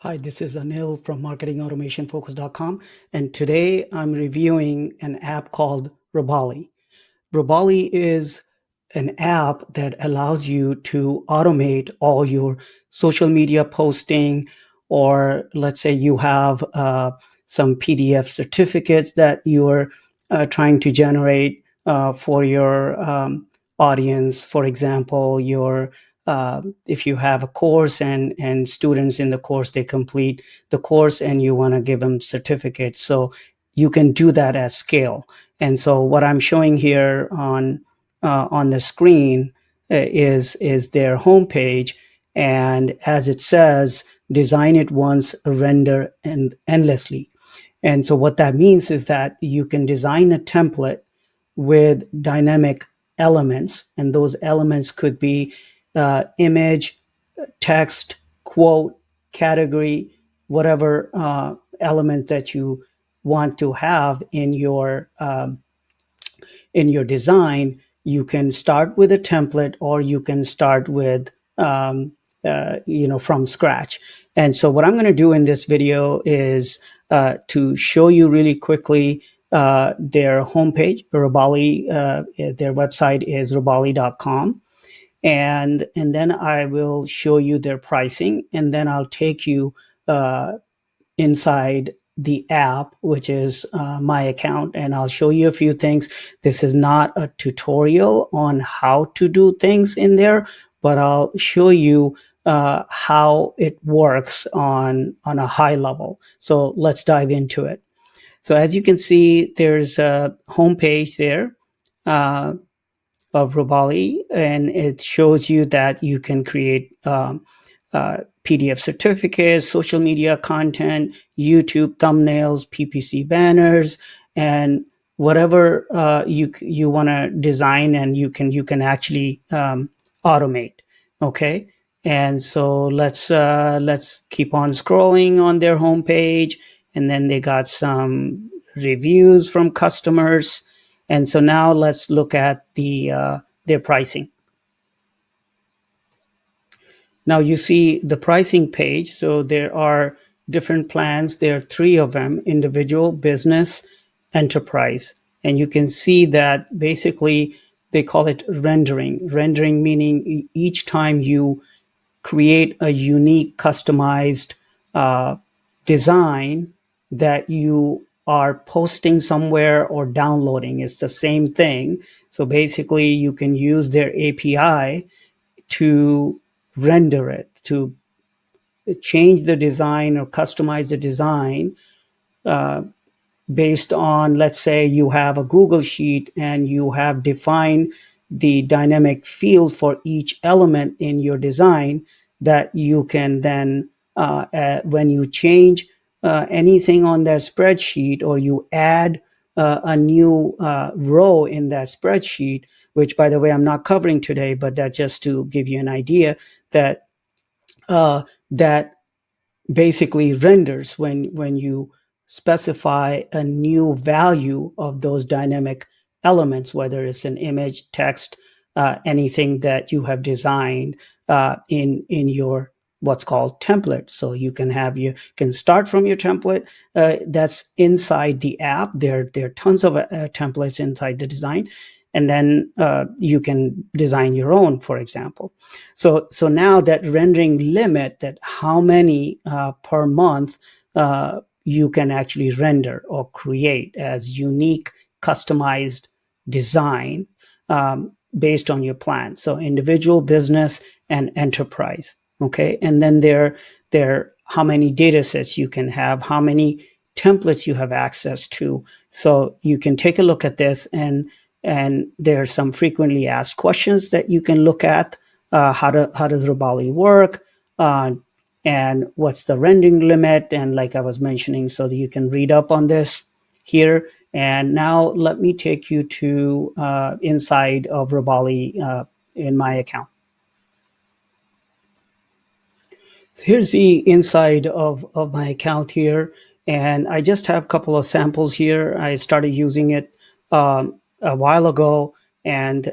Hi, this is Anil from marketingautomationfocus.com, and today I'm reviewing an app called Robolly. Robolly is an app that allows you to automate all your social media posting, or let's say you have some PDF certificates that you're trying to generate for your audience. For example, your if you have a course and students in the course, they complete the course and you want to give them certificates, so you can do that at scale. And so what I'm showing here on the screen is their homepage, and as it says, design it once, render and endlessly. And so what that means is that you can design a template with dynamic elements, and those elements could be image, text, quote, category, whatever element that you want to have in your design. You can start with a template, or you can start with from scratch. And so what I'm going to do in this video is to show you really quickly their homepage, Robolly. Their website is robolly.com. And then I will show you their pricing, and then I'll take you inside the app, which is my account, and I'll show you a few things. This is not a tutorial on how to do things in there, but I'll show you how it works on a high level. So let's dive into it. So as you can see, there's a homepage there of Robolly, and it shows you that you can create PDF certificates, social media content, YouTube thumbnails, PPC banners, and whatever you want to design, and you can actually automate. Okay, and so let's keep on scrolling on their homepage, and then they got some reviews from customers. And so now let's look at their pricing. Now you see the pricing page. So there are different plans. There are three of them: individual, business, enterprise. And you can see that basically they call it rendering. Rendering meaning each time you create a unique, customized design that you are posting somewhere or downloading, it's the same thing. So basically, you can use their API to render it, to change the design or customize the design based on, let's say you have a Google sheet and you have defined the dynamic field for each element in your design, that you can then, when you change anything on that spreadsheet, or you add a new row in that spreadsheet, which by the way, I'm not covering today, but that just to give you an idea that that basically renders when you specify a new value of those dynamic elements, whether it's an image, text, anything that you have designed in your what's called template. So you can start from your template that's inside the app. There are tons of templates inside the design, and then you can design your own, for example. So now that rendering limit, that how many per month you can actually render or create as unique, customized design based on your plan. So individual, business, and enterprise. Okay, and then there how many data sets you can have, how many templates you have access to. So you can take a look at this, and there are some frequently asked questions that you can look at. How does Robolly work? And what's the rendering limit? And like I was mentioning, so that you can read up on this here. And now let me take you to inside of Robolly in my account. So here's the inside of my account here. And I just have a couple of samples here. I started using it a while ago, and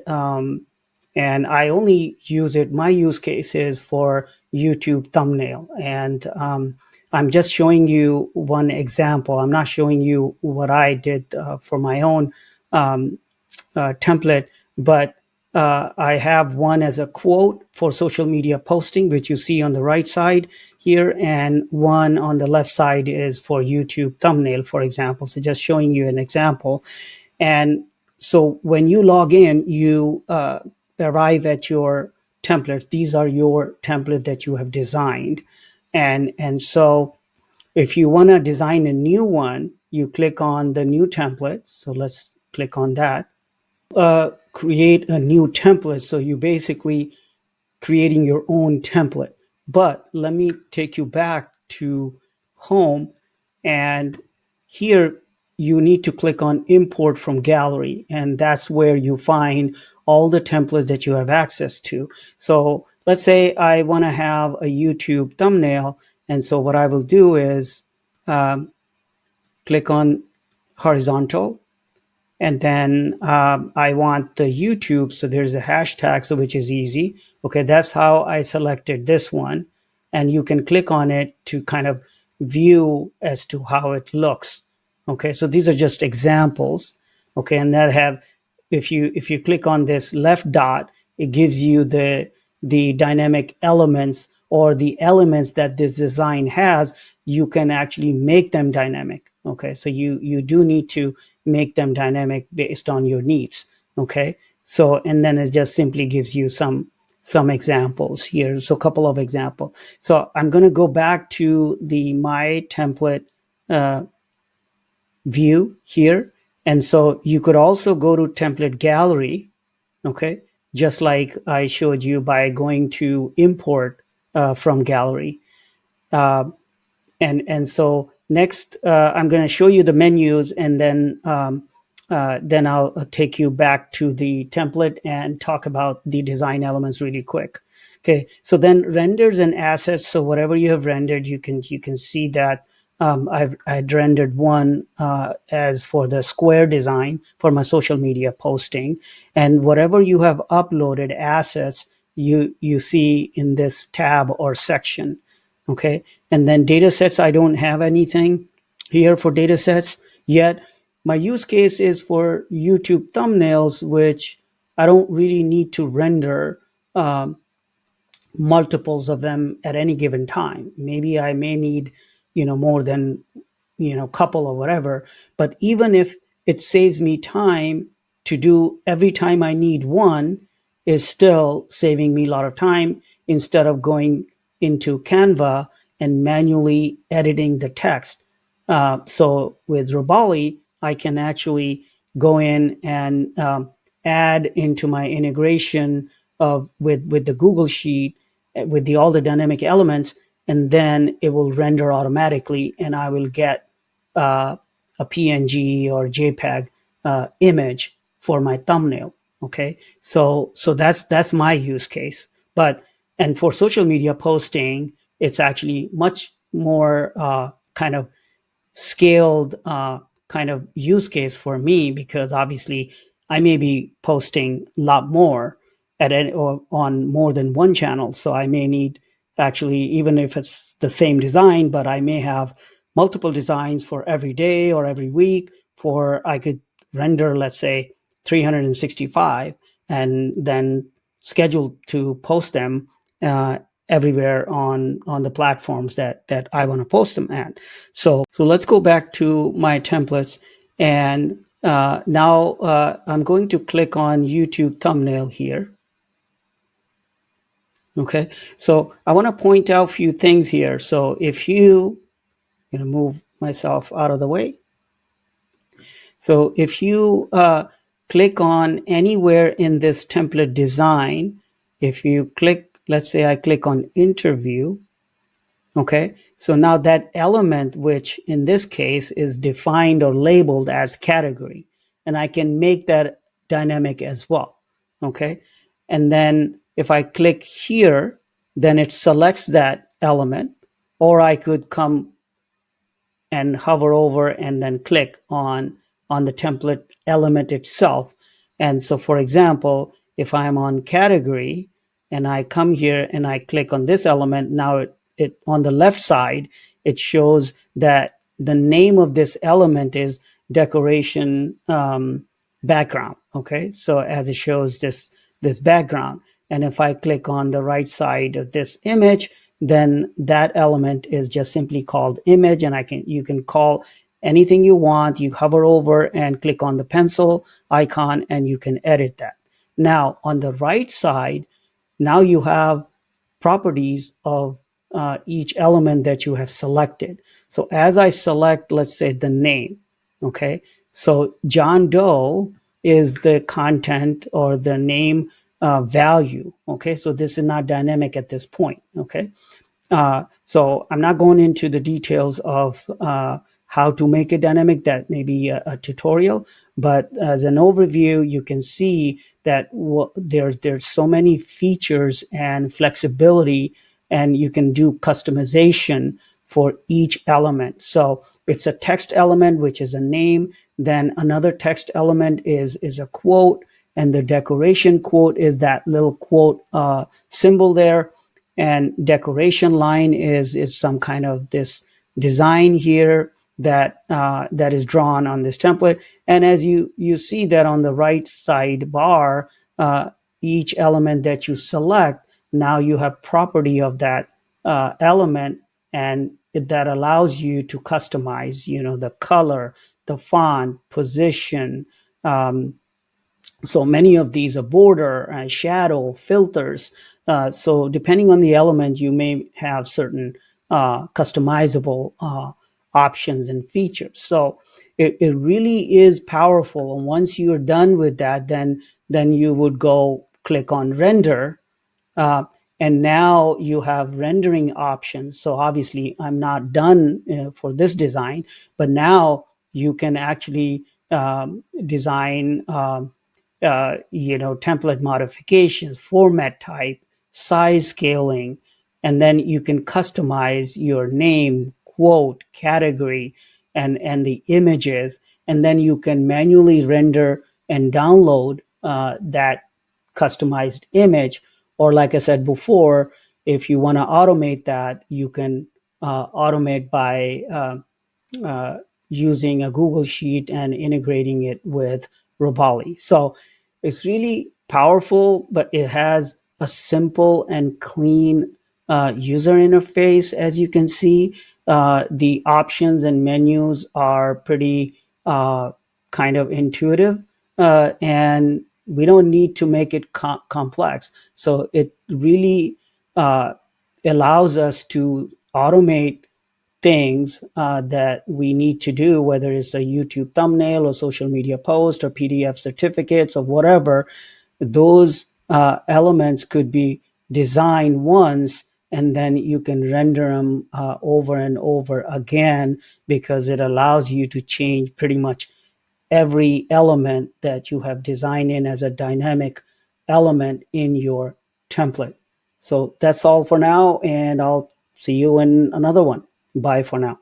And I only use it, my use case is for YouTube thumbnail. And I'm just showing you one example. I'm not showing you what I did for my own um, template, but I have one as a quote for social media posting, which you see on the right side here, and one on the left side is for YouTube thumbnail, for example. So just showing you an example. And so when you log in, you arrive at your templates. These are your template that you have designed. And so if you want to design a new one, you click on the new template. So let's click on that. Create a new template. So you basically creating your own template. But let me take you back to home, and here you need to click on import from gallery, and that's where you find all the templates that you have access to. So let's say I want to have a YouTube thumbnail, and so what I will do is click on horizontal, and then I want the YouTube. So there's a hashtag, so which is easy. Okay, that's how I selected this one. And you can click on it to kind of view as to how it looks. Okay, so these are just examples. Okay, and that have, if you click on this left dot, it gives you the dynamic elements, or the elements that this design has. You can actually make them dynamic. Okay, so you do need to make them dynamic based on your needs. Okay, so and then it just simply gives you some examples here. So a couple of examples. So I'm going to go back to the my template uh, view here, and so you could also go to template gallery. Okay, just like I showed you by going to import from gallery. uh, and so next I'm going to show you the menus, and then I'll take you back to the template and talk about the design elements really quick. Okay, so then renders and assets. So whatever you have rendered, you can see that I'd rendered one as for the square design for my social media posting, and whatever you have uploaded assets, you see in this tab or section. Okay, and then data sets, I don't have anything here for data sets yet. My use case is for YouTube thumbnails, which I don't really need to render um, multiples of them at any given time. Maybe I may need, more than, couple or whatever. But even if it saves me time to do every time I need one, is still saving me a lot of time instead of going into Canva and manually editing the text. So with Robolly, I can actually go in and add into my integration of with the Google Sheet with the all the dynamic elements, and then it will render automatically, and I will get uh, a PNG or JPEG image for my thumbnail. Okay, so that's my use case. But and for social media posting, it's actually much more kind of scaled kind of use case for me, because obviously I may be posting a lot more at any, or on more than one channel. So I may need, actually, even if it's the same design, but I may have multiple designs for every day or every week. For I could render, let's say, 365, and then schedule to post them everywhere on the platforms that I want to post them at. So let's go back to my templates, and now I'm going to click on YouTube thumbnail here. Okay, so I want to point out a few things here. So if you, I'm going to move myself out of the way. So if you click on anywhere in this template design, if you click, let's say I click on interview. Okay, so now that element, which in this case is defined or labeled as category, and I can make that dynamic as well. Okay, and then if I click here, then it selects that element, or I could come and hover over and then click on the template element itself. And so, for example, if I'm on category and I come here and I click on this element, now it on the left side, it shows that the name of this element is decoration background. Okay, so as it shows this background, and if I click on the right side of this image, then that element is just simply called image, and you can call anything you want. You hover over and click on the pencil icon and you can edit that. Now on the right side, now you have properties of each element that you have selected. So as I select, let's say, the name, okay, so John Doe is the content or the name value. Okay, so this is not dynamic at this point. Okay, so I'm not going into the details of how to make it dynamic. That may be a tutorial, but as an overview, you can see that there's so many features and flexibility, and you can do customization for each element. So it's a text element, which is a name. Then another text element is a quote, and the decoration quote is that little quote symbol there, and decoration line is some kind of this design here that is drawn on this template. And as you see that on the right side bar, each element that you select, now you have property of that element, and that allows you to customize, the color, the font, position. So many of these are border, shadow, filters. So depending on the element, you may have certain customizable options and features. So it really is powerful. And once you're done with that, then you would go click on render, uh, and now you have rendering options. So obviously I'm not done for this design, but now you can actually design template modifications, format type, size scaling, and then you can customize your name, quote, category, and the images, and then you can manually render and download that customized image. Or like I said before, if you want to automate that, you can automate by uh, using a Google Sheet and integrating it with Robolly. So it's really powerful, but it has a simple and clean user interface. As you can see, the options and menus are pretty kind of intuitive, and we don't need to make it complex. So it really uh, allows us to automate things that we need to do, whether it's a YouTube thumbnail or social media post or PDF certificates or whatever. Those elements could be designed once, and then you can render them over and over again, because it allows you to change pretty much every element that you have designed in as a dynamic element in your template. So that's all for now, and I'll see you in another one. Bye for now.